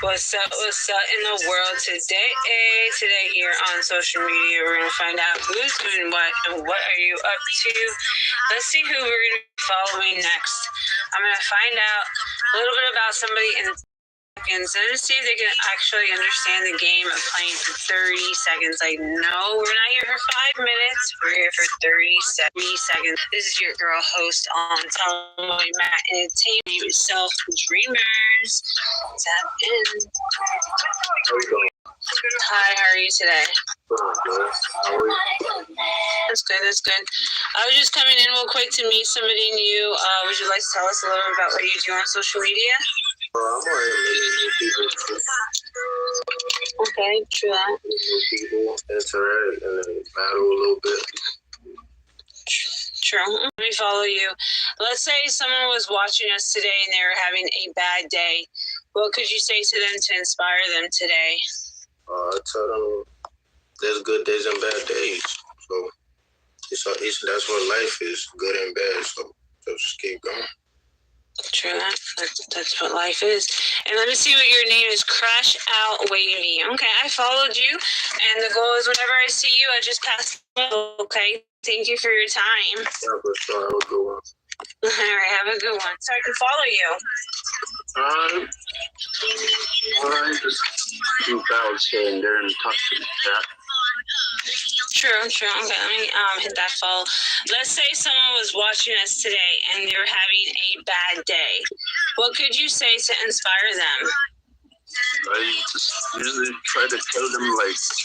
What's up in the world today? Today here on social media, we're going to find out who's doing what and what are you up to. Let's see who we're going to be following next. I'm going to find out a little bit about somebody in seconds and see if they can actually understand the game of playing for 30 seconds. Like, no, we're not here for 5 minutes. We're here for 30 seconds. This is your girl host on entertainement, Selfdreamers. Tap in. Hi, how are you today? That's good. I was just coming in real quick to meet somebody new. Would you like to tell us a little bit about what you do on social media? I'm already meeting new people. Okay, true that. New people, interact, and then battle a little bit. True. Let me follow you. Let's say someone was watching us today and they were having a bad day. What could you say to them to inspire them today? I tell them there's good days and bad days. So that's what life is, good and bad. So just keep going. True, that's what life is. And let me see what your name is. Crash Out Wavy. Okay, I followed you, and the goal is whenever I see you, I just pass. Okay, thank you for your time. Yeah, for sure. Have a good one. All right, have a good one. So I can follow you. I just do battles here and there and talk to the chat. True. Okay, let me hit that follow. Let's say someone was watching us today and they were having a bad day. What could you say to inspire them? I just usually try to tell them to just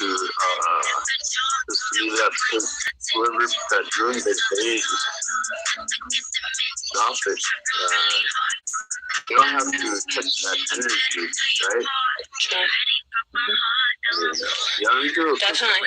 leave that whoever that ruined their day, just stop it. You don't have to catch that energy, right? Sure. Yeah, definitely.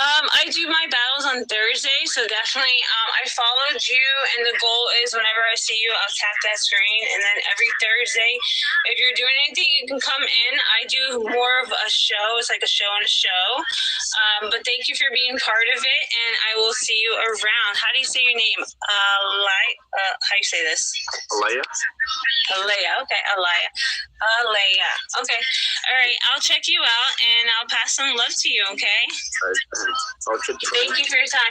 I do my battles on Thursday, so definitely I followed you, and the goal is whenever I see you, I'll tap that screen, and then every Thursday, if you're doing anything, you can come in. I do more of a show. It's like a show and a show. But thank you for being part of it, and I will see you around. How do you say your name? How do you say this? Alaya. Okay, Alaya. Okay. All right, I'll check you out, and I'll pass some love to you, okay? I'll check you out. Thank you for your time.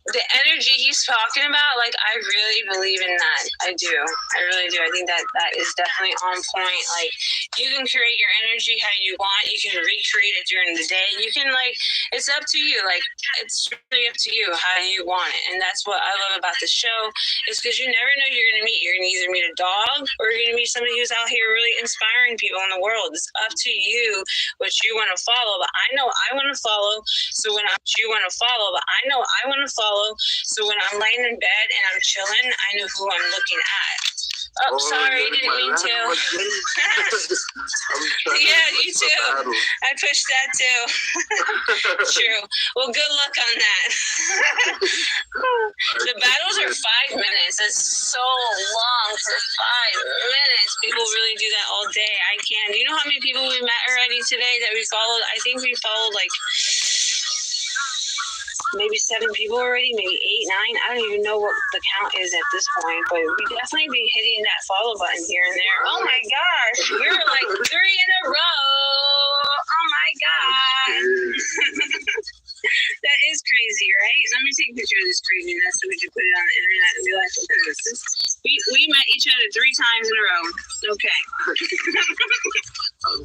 The energy he's talking about, I really believe in that. I do. I really do. I think that is definitely on point. You can create your energy how you want. You can recreate it during the day. You can, it's up to you. It's really up to you how you want it. And that's what I love about the show, is because you never know who you're going to meet. You're going to either meet a dog or you're going to meet somebody who's out here really inspiring people in the world. It's up to you what you want to follow. But I know I want to follow. So when I'm laying in bed and I'm chilling, I know who I'm looking at. Oh, sorry, didn't mean to. Yeah, you too. I pushed that too. True. Well, good luck on that. The battles are 5 minutes. That's so long for 5 minutes. People really do that all day. I can't. Do you know how many people we met already today that we followed? I think we followed maybe 7 people already, maybe 8, 9. I don't even know what the count is at this point, but we definitely be hitting that follow button here and there. Oh my gosh, we're 3 in a row. Oh my god. That is crazy, right? Let me take a picture of this craziness so we can put it on the internet and be like, look at this. We met each other 3 times in a row. Okay. All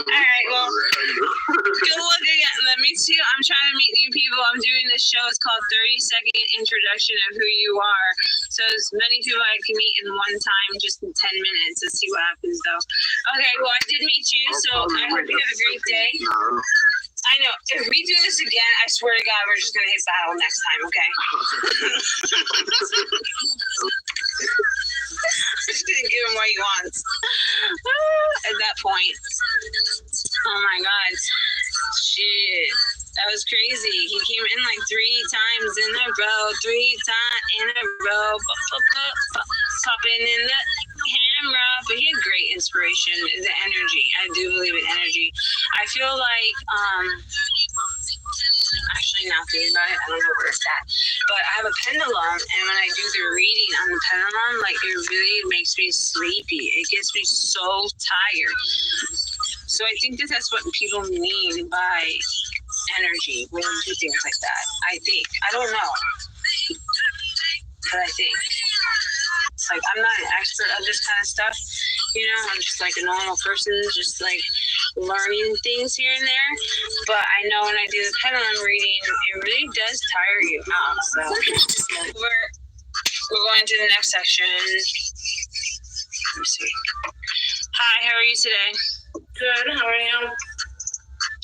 right, well, good luck again. Let me see. I'm trying to meet new people. I'm doing this show. It's called 30-second introduction of who you are. So as many people I can meet in one time, just in 10 minutes. Let's see what happens, though. Okay, well, I did meet you, so I hope you have a great day. I know. If we do this again, I swear to God, we're just going to hit battle next time, okay? I'm just going to give him what he wants. At that point. Oh, my God. Shit. That was crazy. He came in 3 times in a row. 3 times in a row. Popping in the camera. But he had great inspiration. The energy. I do believe in energy. I feel like Actually, now thinking about it, I don't know where it's at. But I have a pendulum, and when I do the reading on the pendulum, like, it really makes me sleepy. It gets me so tired. So I think that that's what people mean by energy when you do things like that. I think. I don't know. But I think. Like, I'm not an expert of this kind of stuff. You know, I'm just like a normal person, just like learning things here and there. But I know when I do the pendulum reading, it really does tire you out. So we're going to the next section. Let me see. Hi, how are you today? Good, how are you?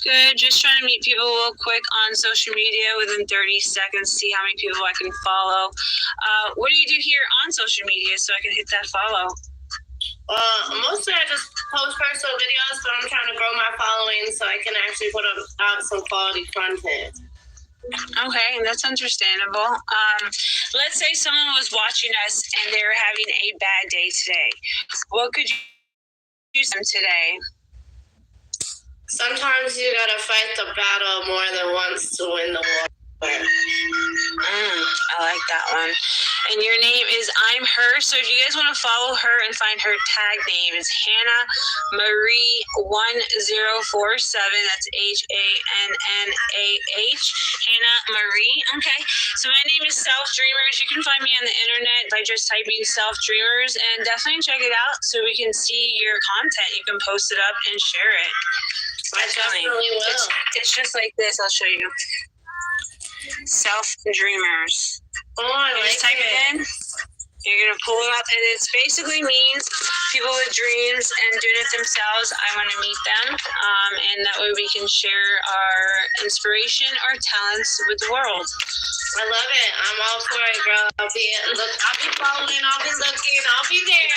Good. Just trying to meet people real quick on social media within 30 seconds, see how many people I can follow. What do you do here on social media so I can hit that follow? Mostly I just post personal videos, but I'm trying to grow my following so I can actually put out some quality content. Okay, that's understandable. Let's say someone was watching us and they were having a bad day today. What could you do to them today? Sometimes you gotta fight the battle more than once to win the war. I like that one. And your name is I'm Her. So if you guys want to follow her and find her tag name, is Hannah Marie 1047. That's HANNAH. Hannah Marie. Okay. So my name is Selfdreamers. You can find me on the internet by just typing Selfdreamers, and definitely check it out so we can see your content. You can post it up and share it. I definitely will. It's just like this. I'll show you. Selfdreamers. Oh, I You like just type it in. You're gonna pull it up, and it basically means people with dreams and doing it themselves. I want to meet them, and that way we can share our inspiration, our talents with the world. I love it. I'm all for it, girl. I'll be following, I'll be looking, I'll be there.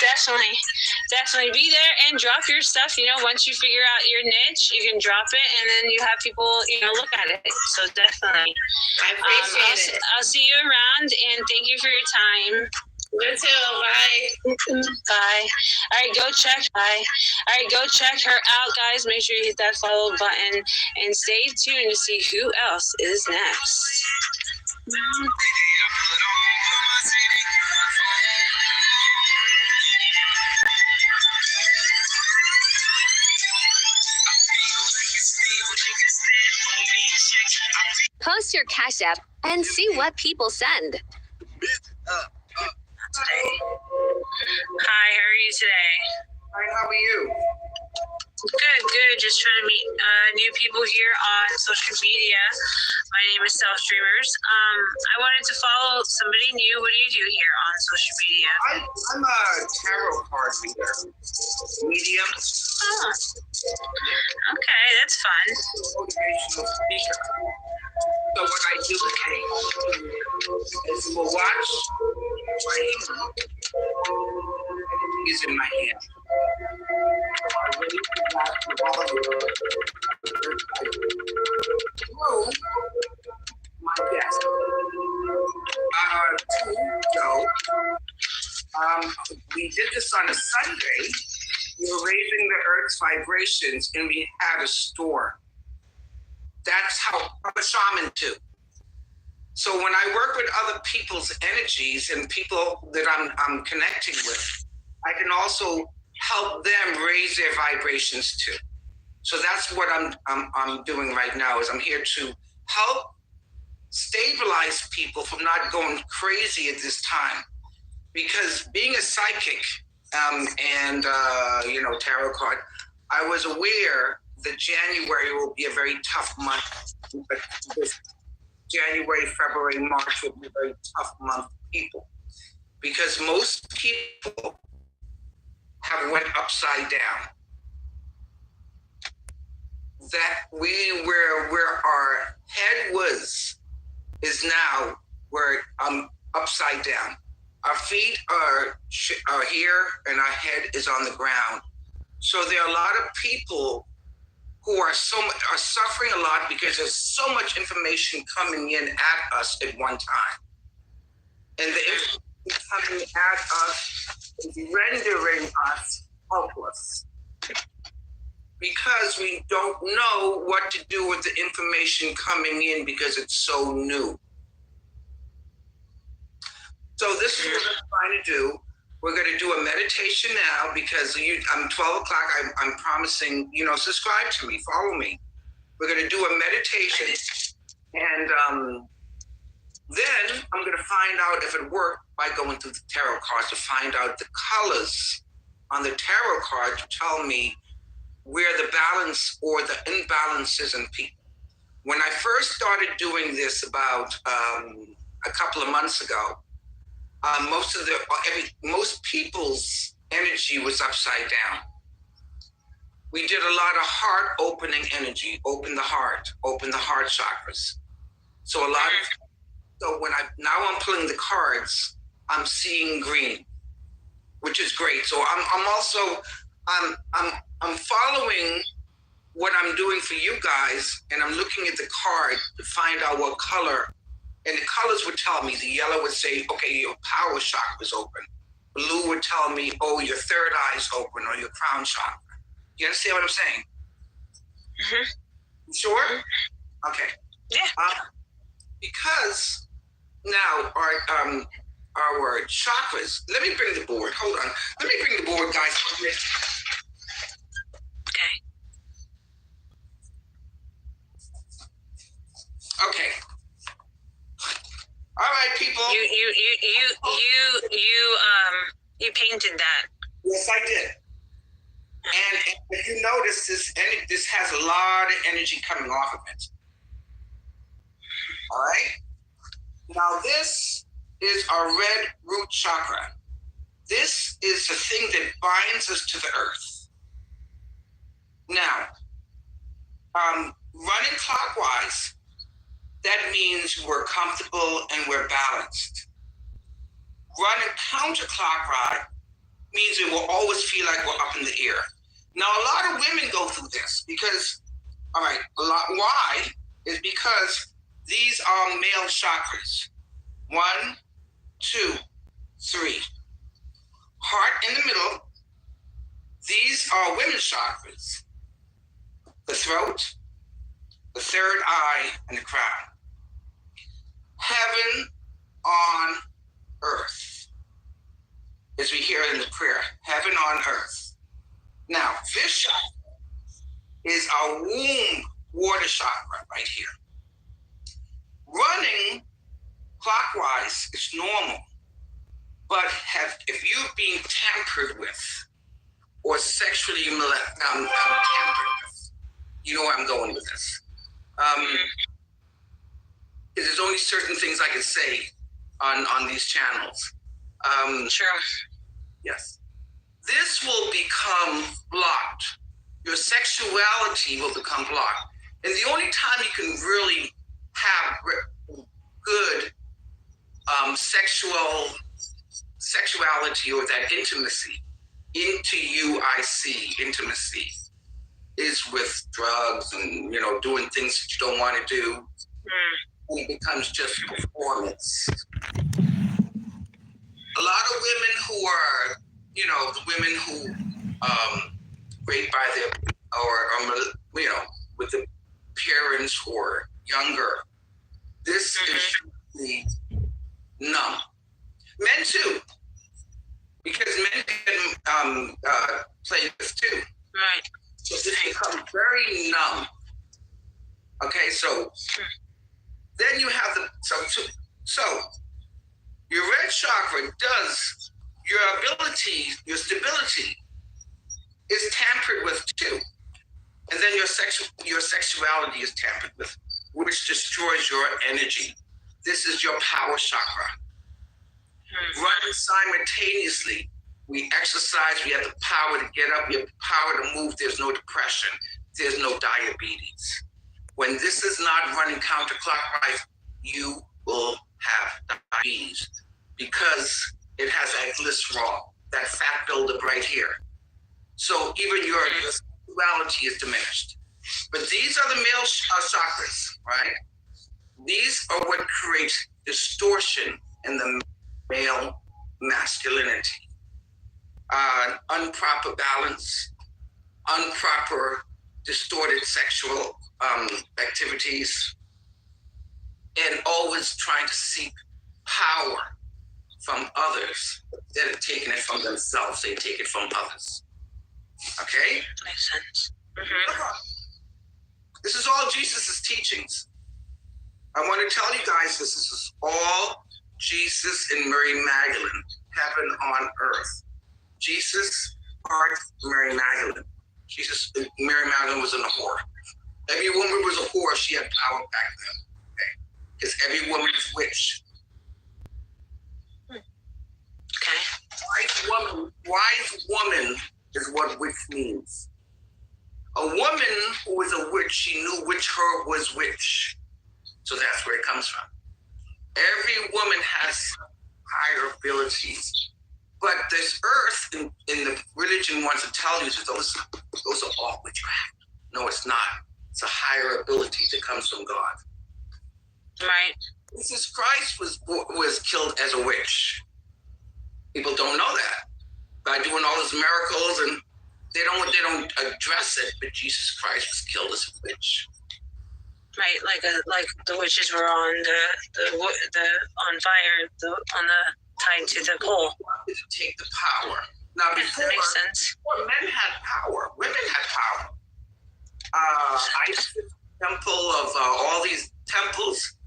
Definitely be there and drop your stuff. You know, once you figure out your niche, you can drop it, and then you have people, look at it. So definitely. I appreciate it. I'll see you around, and thank you for your time. You too. Bye. Bye. All right, go check. Bye. All right, go check her out, guys. Make sure you hit that follow button and stay tuned to see who else is next. Post your Cash App and see what people send. Hi, how are you today? Hi, how are you? Good. Just trying to meet new people here on social media. My name is Selfdreamers. I wanted to follow somebody new. What do you do here on social media? I'm a tarot card reader. Medium. Oh. Okay, that's fun. Motivational speaker. So what I do is we'll watch my hand is in my hand. My desk. 2 weeks ago, we did this on a Sunday. We were raising the Earth's vibrations, and we had a store. That's how I'm a shaman too. So when I work with other people's energies and people that I'm connecting with, I can also help them raise their vibrations too. So that's what I'm doing right now. Is I'm here to help stabilize people from not going crazy at this time, because being a psychic and tarot card, I was aware that January will be a very tough month. January, February, March will be a very tough month for people, because most people have went upside down. That where our head was is now where I'm upside down. Our feet are here and our head is on the ground. So there are a lot of people who are suffering a lot because there's so much information coming in at us at one time. And the information coming at us is rendering us helpless. because we don't know what to do with the information coming in because it's so new. So this is what I'm trying to do. We're going to do a meditation now because I'm 12 o'clock. I'm promising, subscribe to me, follow me. We're going to do a meditation, and then I'm going to find out if it worked by going through the tarot cards to find out the colors on the tarot card to tell me where the balance or the imbalance is in people. When I first started doing this about a couple of months ago, most people's energy was upside down. We did a lot of heart opening energy, open the heart chakras. So when I'm pulling the cards, I'm seeing green, which is great. So I'm following what I'm doing for you guys, and I'm looking at the card to find out what color. And the colors would tell me, the yellow would say, okay, your power chakra is open. Blue would tell me, oh, your third eye is open, or your crown chakra. You understand what I'm saying? Mm-hmm. You sure? Okay. Yeah. Because now our chakras. Let me bring the board. Hold on. Let me bring the board, guys. Okay. All right, people. You painted that. Yes, I did. And if you notice, this has a lot of energy coming off of it. All right. Now this is our red root chakra. This is the thing that binds us to the earth. Now, running clockwise, that means we're comfortable and we're balanced. Running counterclockwise means we will always feel like we're up in the air. Now, a lot of women go through this because, why? Is because these are male chakras. 1, 2, 3. Heart in the middle. These are women's chakras. The throat, the third eye, and the crown. Heaven on earth. As we hear in the prayer, heaven on earth. Now, this chakra is our womb water chakra right here. Running clockwise is normal, but if you're being tampered with or sexually tampered with, you know where I'm going with this. There's only certain things I can say on these channels. Sure. Yes. This will become blocked. Your sexuality will become blocked. And the only time you can really have good sexuality or that intimacy, intimacy, is with drugs and, doing things that you don't want to do. And it becomes just performance. A lot of women who are, the women who raped by their, or with the parents who are younger, this is usually numb. Men too, because men can play this too. Right. So this becomes very numb. Okay, so then you have so your red chakra does your ability, your stability is tampered with too. And then your sexuality is tampered with, which destroys your energy. This is your power chakra. Running simultaneously, we exercise, we have the power to get up, we have the power to move, there's no depression, there's no diabetes. When this is not running counterclockwise, you will have diabetes because it has that glycerol, that fat buildup right here. So even your sexuality is diminished. But these are the male chakras, right? These are what creates distortion in the male masculinity. Improper balance, improper distorted sexual activities, and always trying to seek power from others. Instead of taking it from themselves, they take it from others. Okay? Makes sense. This is all Jesus' teachings. I want to tell you guys this is all Jesus and Mary Magdalene, heaven on earth. Jesus birthed Mary Magdalene. Mary Magdalene was a whore. Every woman was a whore. She had power back then. Okay? Because every woman is witch. Okay. Wise woman is what witch means. A woman who was a witch, she knew which her was which. So that's where it comes from. Every woman has higher abilities. But this earth in the religion wants to tell you that those are all witchcraft. No, it's not. It's a higher ability that comes from God. Right. Jesus Christ was killed as a witch. People don't know that. By doing all his miracles, and they don't address it, but Jesus Christ was killed as a witch. Right, like the witches were on the on fire, tied to the pole. To take the power. Now before, that makes sense. Before men had power, women had power. Isis temple of all these temples.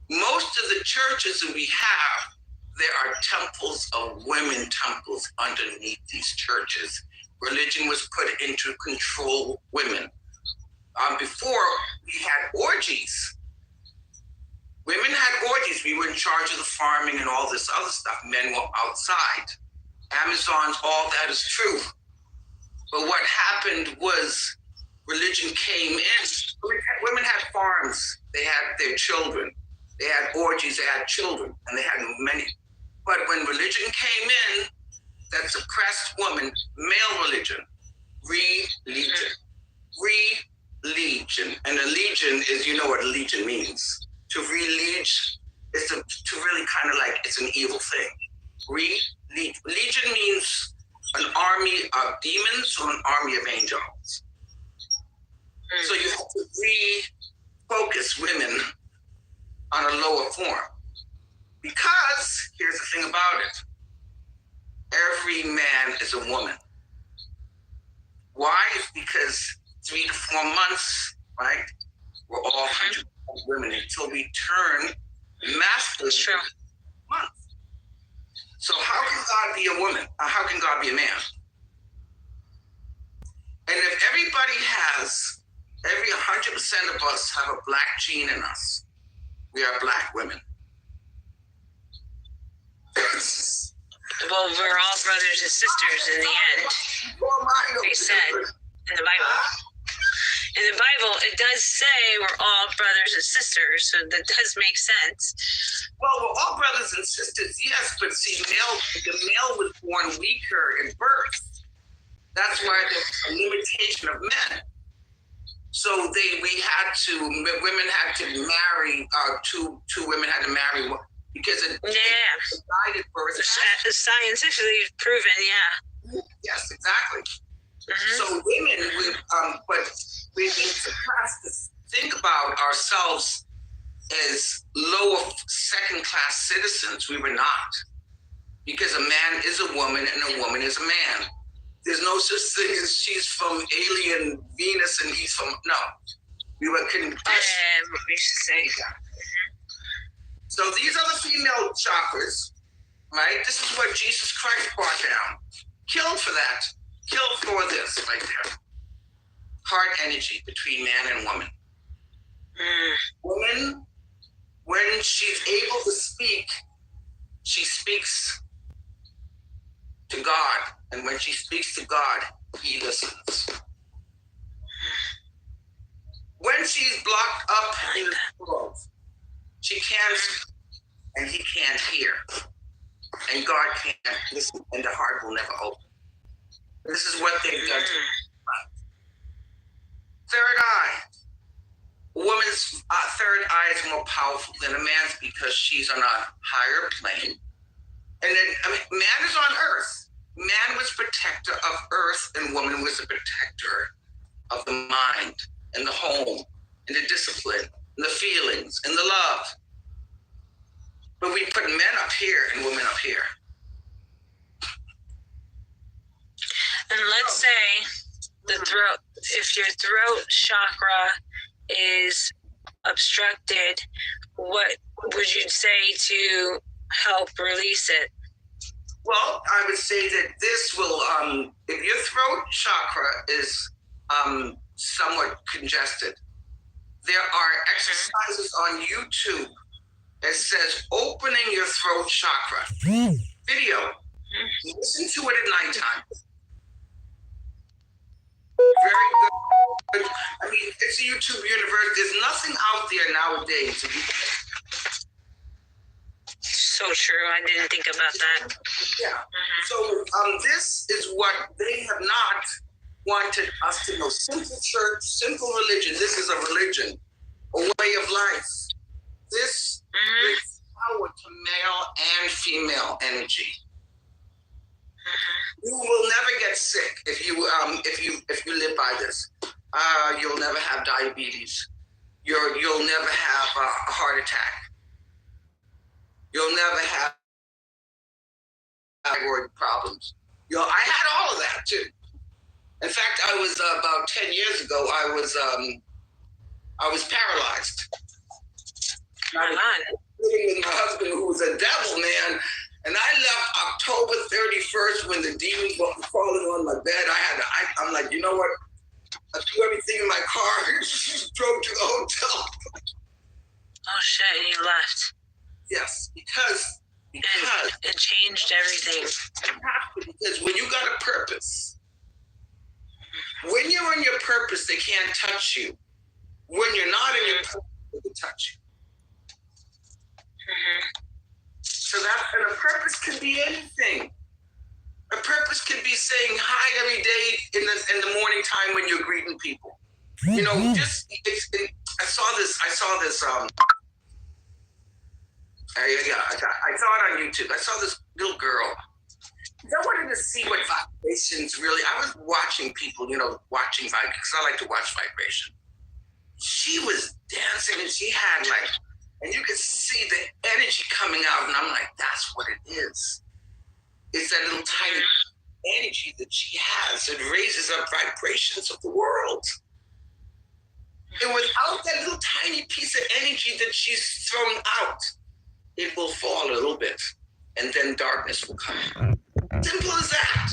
Most of the churches that we have, there are temples of women temples underneath these churches. Religion was put in to control women. Before, we had orgies. Women had orgies. We were in charge of the farming and all this other stuff. Men were outside. Amazons, all that is true. But what happened was religion came in. Women had farms. They had their children. They had orgies. They had children. And they had many. But when religion came in, that suppressed woman, male religion, religion. And a legion is, you know what a legion means. To reliege is to really kind of like, it's an evil thing. Legion means an army of demons or an army of angels. So you have to refocus women on a lower form. Because, here's the thing about it. Every man is a woman. Why? Because 3 to 4 months, right? We're all 100% women until we turn masculine. That's true. Month. So how can God be a woman? How can God be a man? And if every 100% of us have a black gene in us, we are black women. Well, we're all brothers and sisters in the end. They said in the Bible. In the Bible, it does say we're all brothers and sisters, so that does make sense. Well, we're all brothers and sisters, yes, but see, the male was born weaker at birth. That's why there's a limitation of men. So women had to marry, two women had to marry because it died at birth. Scientifically proven, yeah. Yes, exactly. Mm-hmm. So women, but we have to think about ourselves as lower second-class citizens. We were not. Because a man is a woman and a woman is a man. There's no such thing as she's from alien Venus and he's from, no. We were conditioned. We should say. So these are the female chakras, right? This is what Jesus Christ brought down. Killed for that. Killed for this right there. Heart energy between man and woman. Woman, when she's able to speak, she speaks to God. And when she speaks to God, he listens. When she's blocked up in the world, she can't speak and he can't hear. And God can't listen and the heart will never open. This is what they've done to me. Third eye. A woman's third eye is more powerful than a man's because she's on a higher plane. And then man is on earth. Man was protector of earth and woman was a protector of the mind and the home and the discipline and the feelings and the love. But we put men up here and women up here. And let's say the throat, if your throat chakra is obstructed, what would you say to help release it? Well, I would say that this will, if your throat chakra is somewhat congested, there are exercises on YouTube that says opening your throat chakra. Video. Listen to it at nighttime. Very good. I mean, it's a YouTube universe. There's nothing out there nowadays. So true. I didn't think about that. Yeah. So this is what they have not wanted us to know. Simple church, simple religion. This is a religion, a way of life. This is power to male and female energy. You will never get sick if you live by this. You'll never have diabetes. You'll never have a heart attack. You'll never have thyroid problems. I had all of that too. In fact, I was about 10 years ago. I was paralyzed. My God. Living with my husband, who was a devil man, and I left October 31st when the demons were falling on my bed. I'm like, you know what? I threw everything in my car, drove to the hotel. Oh shit! And you left. Yes, because it changed everything. Because when you got a purpose, when you're on your purpose, they can't touch you. When you're not in your purpose, they can touch you. So and a purpose can be anything. A purpose can be saying hi every day in the morning time when you're greeting people. You know, I saw this. I saw it on YouTube. I saw this little girl. I wanted to see what vibrations really. I was watching people, watching vibration because I like to watch vibration. She was dancing and she had and you could see the energy coming out, and I'm like, that's what it is. It's that little tiny energy that she has. It raises up vibrations of the world. And without that little tiny piece of energy that she's thrown out, it will fall a little bit, and then darkness will come. Simple as that.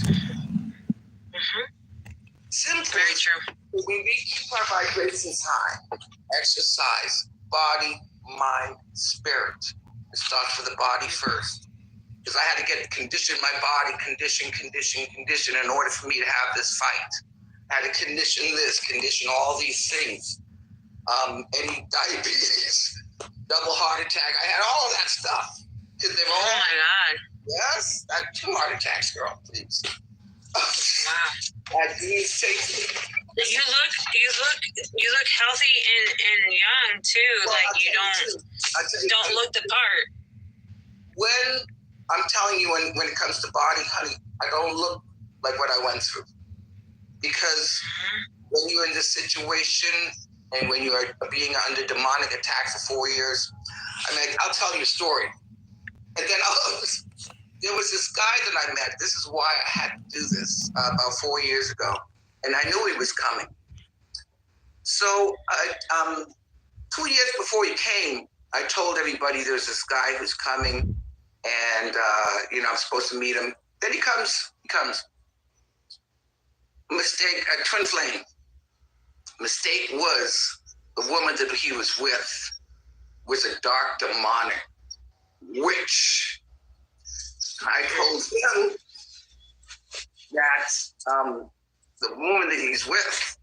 Simple. Very true. When we keep our vibrations high, exercise, body, mind, spirit. It starts with the body first. Because I had to condition my body, condition in order for me to have this fight. I had to condition this, condition all these things. Any diabetes, double heart attack. I had all of that stuff. Because they were all. Oh my God. Yes, I had 2 heart attacks, girl, please. Wow. These You look healthy and young too. Well, you don't look the part. When I'm telling you, when it comes to body, honey, I don't look like what I went through. Because when you're in this situation and when you are being under demonic attack for 4 years, I'll tell you a story. And then there was this guy that I met. This is why I had to do this about 4 years ago. And I knew he was coming. So 2 years before he came, I told everybody there's this guy who's coming, and I'm supposed to meet him. Then he comes. Mistake, a twin flame. Mistake was the woman that he was with was a dark demonic witch. I told him that the woman that he's with,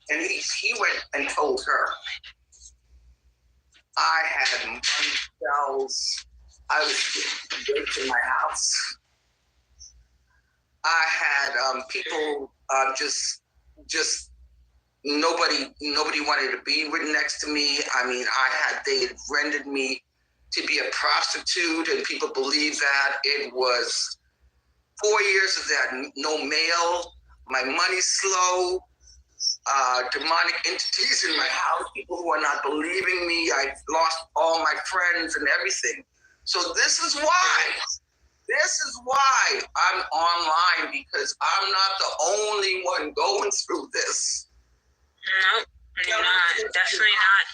and he went and told her, I had money cells. I was raped in my house. I had people just nobody wanted to be next to me. They had rendered me to be a prostitute, and people believe that. It was 4 years of that. No mail. My money's slow. demonic entities in my house, people who are not believing me. I lost all my friends and everything. So this is why I'm online, because I'm not the only one going through this. Nope, you're not. Definitely not.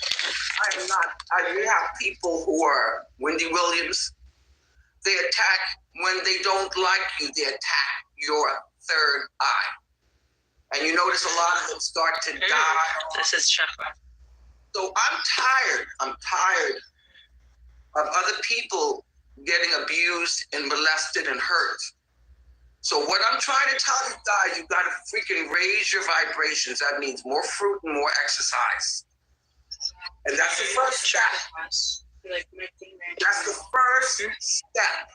I am not. You have people who are Wendy Williams. They attack when they don't like you. They attack your third eye. And you notice a lot of them start to die. This is chakra. So I'm tired of other people getting abused and molested and hurt. So what I'm trying to tell you guys, you got to freaking raise your vibrations. That means more fruit and more exercise. And that's the first step. That's the first step.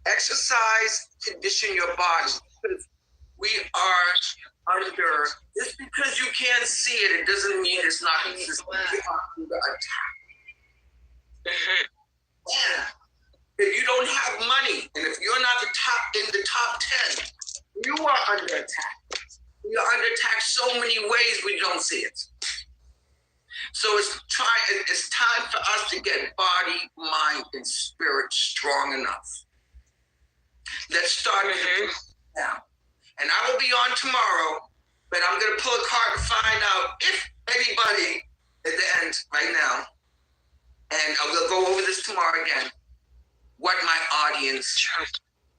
Exercise, condition your body. We are under, just because you can't see it, it doesn't mean it's not existing. We are under attack. Yeah. If you don't have money, and if you're not in the top 10, you are under attack. We are under attack so many ways we don't see it. So it's time for us to get body, mind, and spirit strong enough. Let's start now. And I will be on tomorrow, but I'm going to pull a card to find out if anybody at the end right now, and I will go over this tomorrow again, what my audience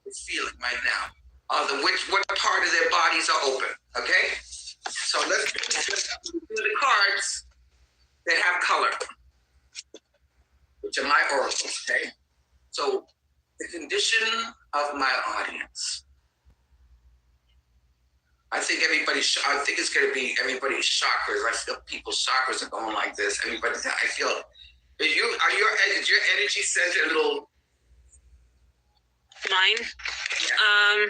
is feeling right now. What part of their bodies are open, okay? So let's do the cards that have color, which are my oracles, okay? So the condition of my audience. I think it's going to be everybody's chakras. I feel people's chakras are going like this. Is your energy center a little? Mine? Yeah.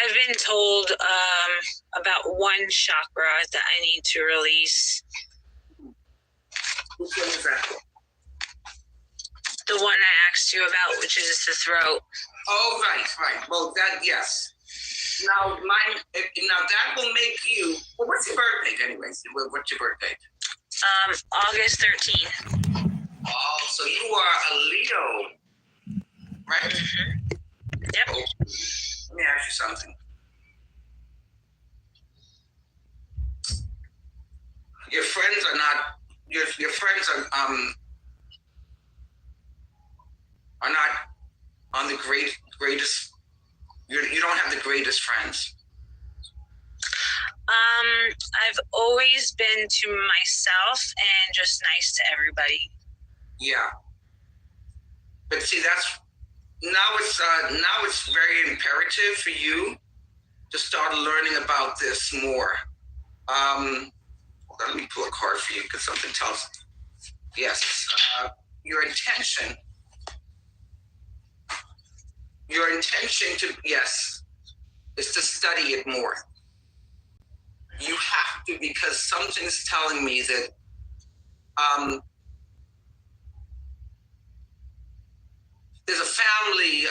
I've been told about one chakra that I need to release. Which one is that? The one I asked you about, which is the throat. Oh, right. Well, yes. Now, that will make you. Well, what's your birth date, anyways? What's your birth date? August 13th. Oh, so you are a Leo, right? Mm-hmm. Yep. Oh, let me ask you something. Your friends are not. Your friends are not on the greatest. You don't have the greatest friends. I've always been to myself and just nice to everybody. Yeah. But see, now it's very imperative for you to start learning about this more. Let me pull a card for you because something tells me. Yes. Your intention is to study it more. You have to, because something's telling me that there's a family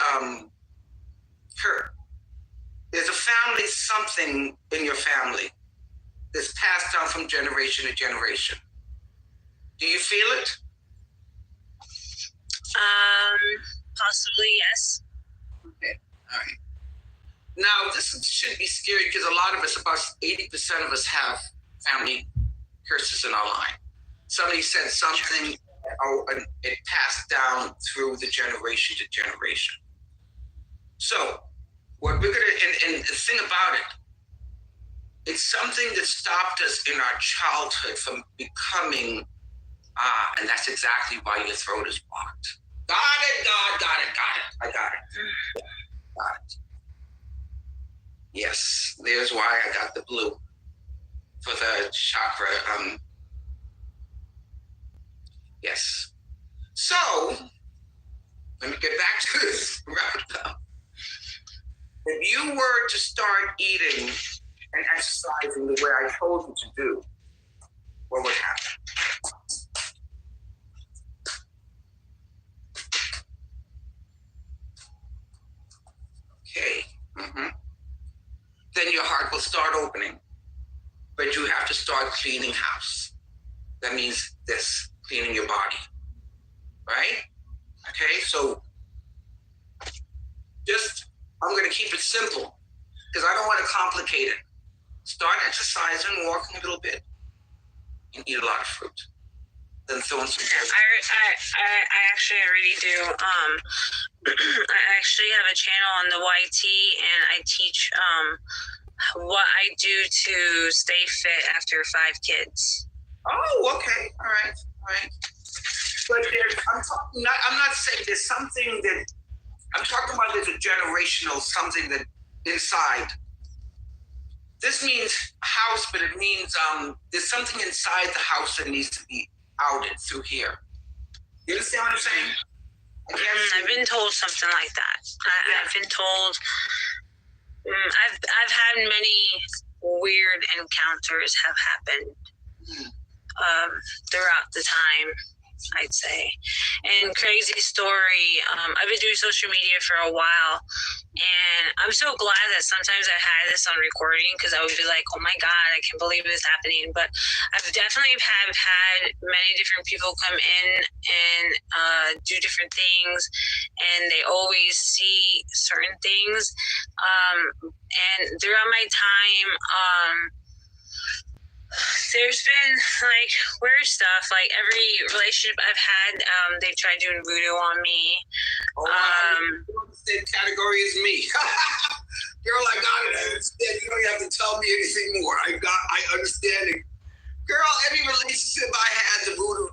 there's a family something in your family that's passed down from generation to generation. Do you feel it? Possibly, yes. Okay, all right. Now, this should be scary because a lot of us, about 80% of us, have family curses in our line. Somebody said something, it passed down through the generation to generation. So, what we're gonna, and the thing about it, it's something that stopped us in our childhood from becoming, and that's exactly why your throat is blocked. Got it. I got it. Yes, there's why I got the blue for the chakra. Yes. So, let me get back to this roundup. If you were to start eating and exercising the way I told you to do, what would happen? Okay. Then your heart will start opening. but you have to start cleaning house. That means this, cleaning your body, right? Okay, so I'm going to keep it simple because I don't want to complicate it. Start exercising, walking a little bit, and eat a lot of fruit. Then throw in some. I actually already do. I actually have a channel on the YT, and I teach what I do to stay fit after 5 kids. Oh, okay, all right. But I'm not saying there's something that I'm talking about. There's a generational something that inside. This means house, but it means there's something inside the house that needs to be outed through here. You understand what I'm saying? I've been told something like that. I've been told. I've had many weird encounters have happened throughout the time, I'd say. And crazy story. I've been doing social media for a while, and I'm so glad that sometimes I had this on recording because I would be like, oh my God, I can't believe this happening. But I've definitely had many different people come in and do different things, and they always see certain things. And throughout my time, there's been like weird stuff. Like every relationship I've had, they've tried doing voodoo on me. You're in the same category as me. Girl, I got it. I understand. You don't have to tell me anything more. I understand it. Girl, every relationship I had, the voodoo.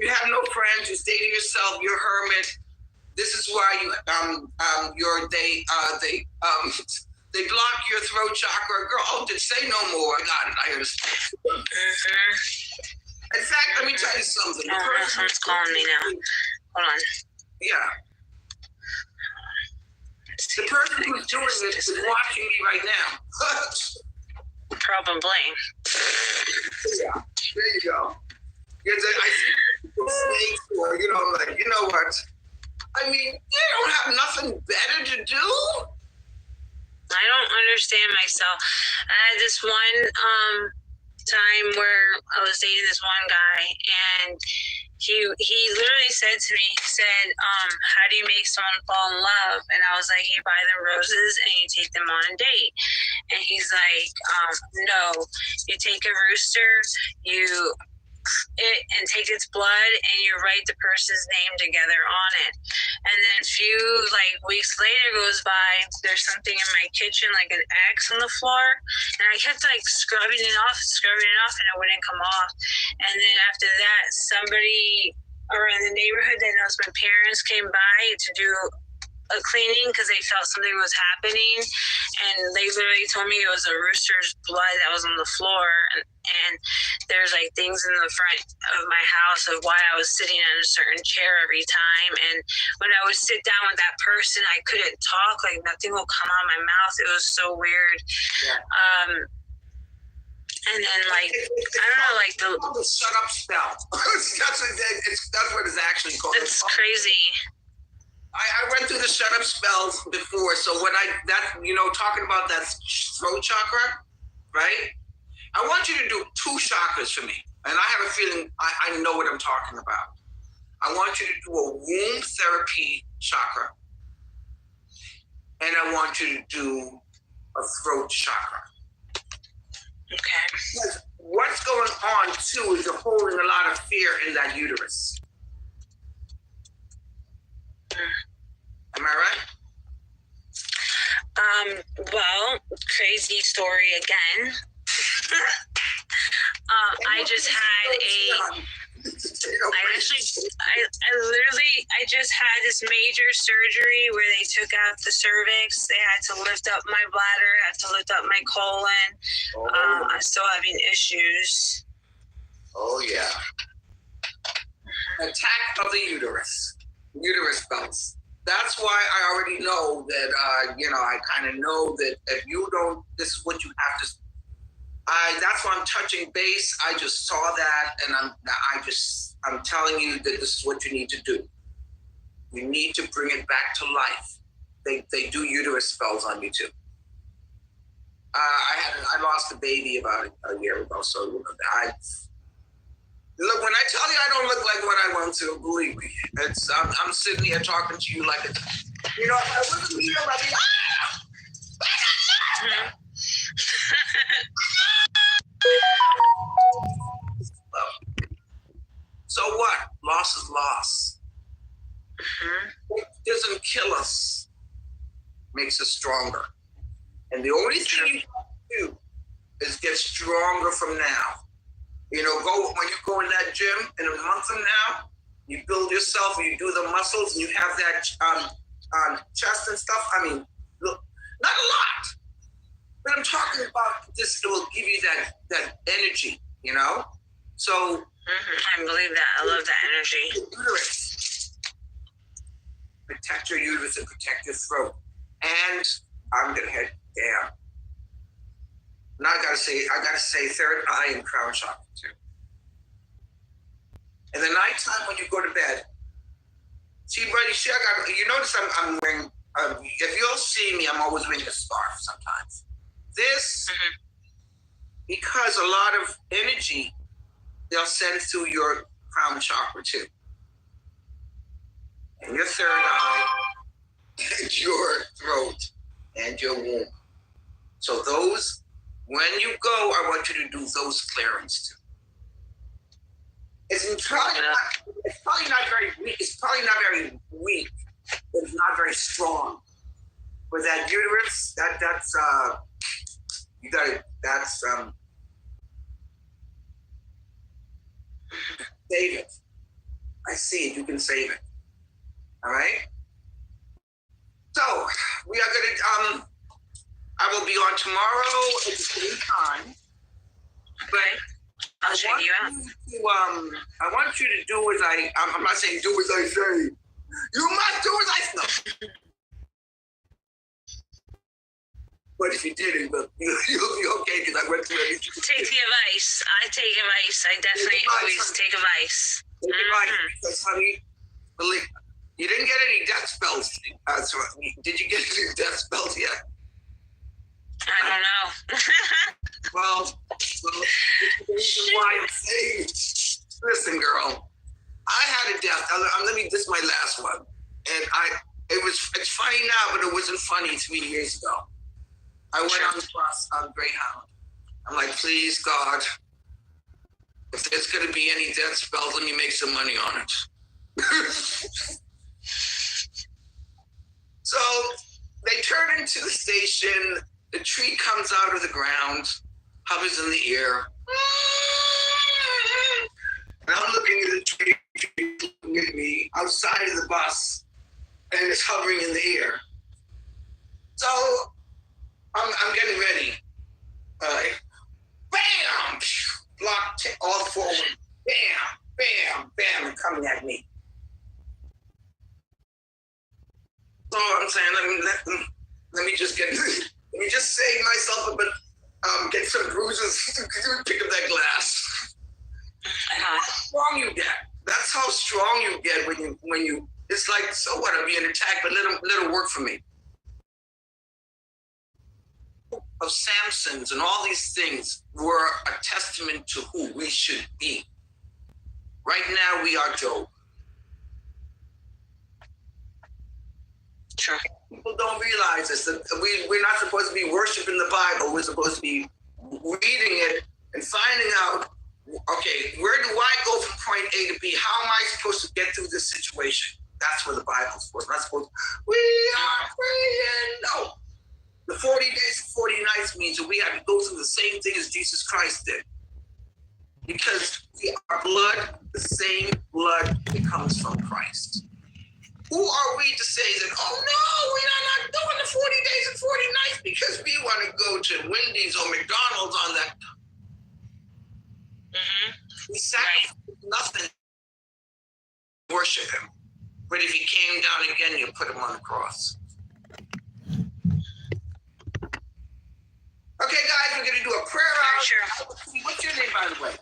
You have no friends. You stay to yourself. You're a hermit. This is why they block your throat chakra. Girl, say no more. I got it. I understand. In fact, let me tell you something. Someone's calling me now. Hold on. Yeah. The person who's doing this is watching me right now. Probably. Yeah. There you go. I see snakes, or I'm like, you know what? I mean, you don't have nothing better to do. I don't understand myself. I had this one time where I was dating this one guy, and he literally said to me, how do you make someone fall in love? And I was like, you buy them roses and you take them on a date. And he's like, no, you take a rooster, and take its blood, and you write the person's name together on it. And then a few weeks later goes by, there's something in my kitchen, like an X on the floor, and I kept scrubbing it off, and it wouldn't come off. And then after that, somebody around the neighborhood that knows my parents came by to do a cleaning because they felt something was happening, and they literally told me it was a rooster's blood that was on the floor, and there's things in the front of my house of why I was sitting in a certain chair every time, and when I would sit down with that person, I couldn't talk, nothing will come out of my mouth. It was so weird. Yeah. And then I don't know, the shut up spell. that's what it's actually called. It's crazy. I went through the shut up spells before, so when talking about that throat chakra, right? I want you to do 2 chakras for me, and I have a feeling I know what I'm talking about. I want you to do a womb therapy chakra, and I want you to do a throat chakra. Okay. Because what's going on too is you're holding a lot of fear in that uterus. Am I right? Well, crazy story again. I just had I just had this major surgery where they took out the cervix. They had to lift up my bladder, had to lift up my colon. I'm still having issues. Oh, yeah. Attack of the uterus belts. That's why I already know that, I kind of know that if you don't, this is what you have to. That's why I'm touching base. I just saw that, and I'm telling you that this is what you need to do. You need to bring it back to life. They do uterus spells on you too. I lost a baby about a year ago, so look. When I tell you I don't look like what I want to, believe me. I'm sitting here talking to you like if I wasn't here, I'd be So what? Loss is loss. It doesn't kill us. Makes us stronger. And the only thing you can do is get stronger from now. When you go in that gym in a month from now, you build yourself, you do the muscles, and you have that chest and stuff. I mean, look, not a lot, but I'm talking about this. It will give you that energy, So I believe that. I love that energy. Uterus. Protect your uterus and protect your throat. And I'm gonna head down. Now I gotta say third eye and crown chakra too. In the nighttime when you go to bed, see, buddy, you notice I'm wearing. If you'll see me, I'm always wearing a scarf sometimes. This, because a lot of energy they'll send through your crown chakra too, and your third eye, and your throat, and your womb. So those, when you go, I want you to do those clearings too. It's probably not very weak. It's probably not very weak, but it's not very strong. With that uterus, that's you got it. That's save it. I see it. You can save it. All right. So we are gonna. I will be on tomorrow at the same time. Okay. I'll check you out. I want you to do as I'm not saying do as I say. You must do as I say. But if you didn't, you'll be okay because I went through everything. Take the advice. I take advice. I definitely always take advice. Take advice because, honey, believe you didn't get any death spells. So did you get any death spells yet? I don't know. Well, this is why I'm saying, listen, girl, I had a death. This is my last one. And it's funny now, but it wasn't funny 3 years ago. I went on the bus on Greyhound. I'm like, please, God, if there's going to be any death spells, let me make some money on it. So they turn into the station. The tree comes out of the ground, hovers in the air. And I'm looking at the tree looking at me outside of the bus, and it's hovering in the air. So I'm getting ready. Bam! Block all forward. Bam! Bam! Bam! They're coming at me. So I'm saying, let me just save myself a bit, get some bruises, pick up that glass. How strong you get. That's how strong you get when you. It's like, so what? I'm being attacked, but let it work for me. Of Samson's and all these things were a testament to who we should be. Right now, we are Job. Sure. People don't realize this. That we're not supposed to be worshiping the Bible. We're supposed to be reading it and finding out, okay, where do I go from point A to B? How am I supposed to get through this situation? That's where the Bible's for. It's not supposed to, we are praying. No. The 40 days and 40 nights means that we have to go through the same thing as Jesus Christ did. Because our blood, the same blood that comes from Christ. Who are we to say that, oh no, we're not doing the 40 days and 40 nights because we want to go to Wendy's or McDonald's on that. Mm-hmm. We sacrifice nothing to worship him. But if he came down again, you put him on the cross. Okay, guys, we're going to do a prayer out. Sure. What's your name, by the way?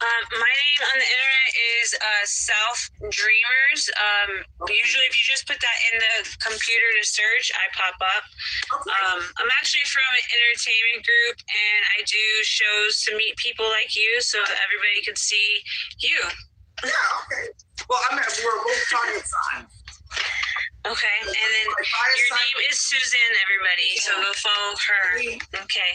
My name on the internet is Selfdreamers. Usually, if you just put that in the computer to search, I pop up. I'm actually from an entertainment group, and I do shows to meet people like you, so that everybody can see you. Yeah, okay. Well, we're both trying signs. Okay, and then your name is Suzanne, everybody, so go follow her. Okay.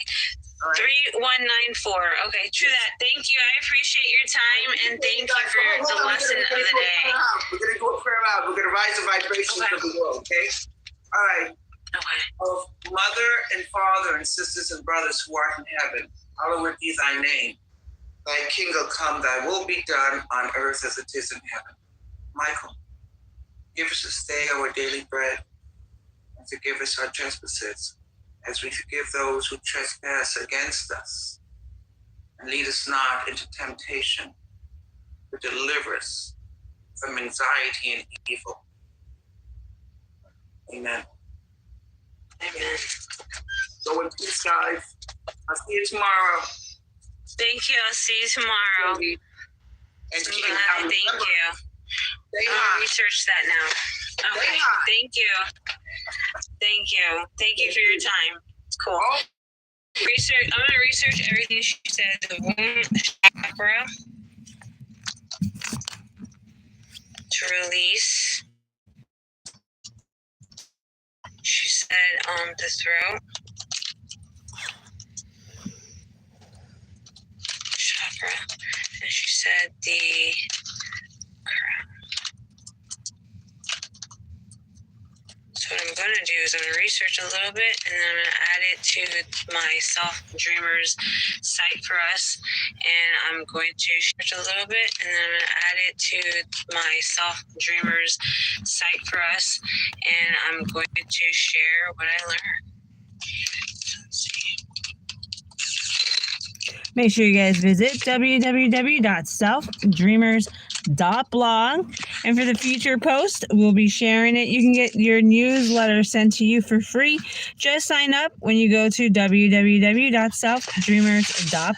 3194. Okay, true that. Thank you. I appreciate your time, and thank you for the lesson of the day. We're going to do a prayer out. We're going to rise the vibrations of the world, okay? All right. Okay. Oh, mother and father and sisters and brothers who art in heaven, hallowed be thy name. Thy kingdom come, thy will be done on earth as it is in heaven. Michael, give us this day our daily bread, and forgive us our trespasses, as we forgive those who trespass against us. And lead us not into temptation, but deliver us from anxiety and evil. Amen. Amen. Go in peace, guys. I'll see you tomorrow. Thank you. I'll see you tomorrow. And Bye. Thank you. I'm gonna research that now. Okay. Thank you. Thank you. Thank you for your time. Cool. Research. I'm gonna research everything she said. The womb chakra to release. She said the throat chakra, and she said the crown. So what I'm going to do is I'm going to research a little bit, and then I'm going to add it to my Selfdreamers site for us, and I'm going to search a little bit, and then I'm going to add it to my Selfdreamers site for us, and I'm going to share what I learned. Let's see. Make sure you guys visit www.selfdreamers.blog. And for the future post, we'll be sharing it. You can get your newsletter sent to you for free. Just sign up when you go to www.selfdreamers.blog.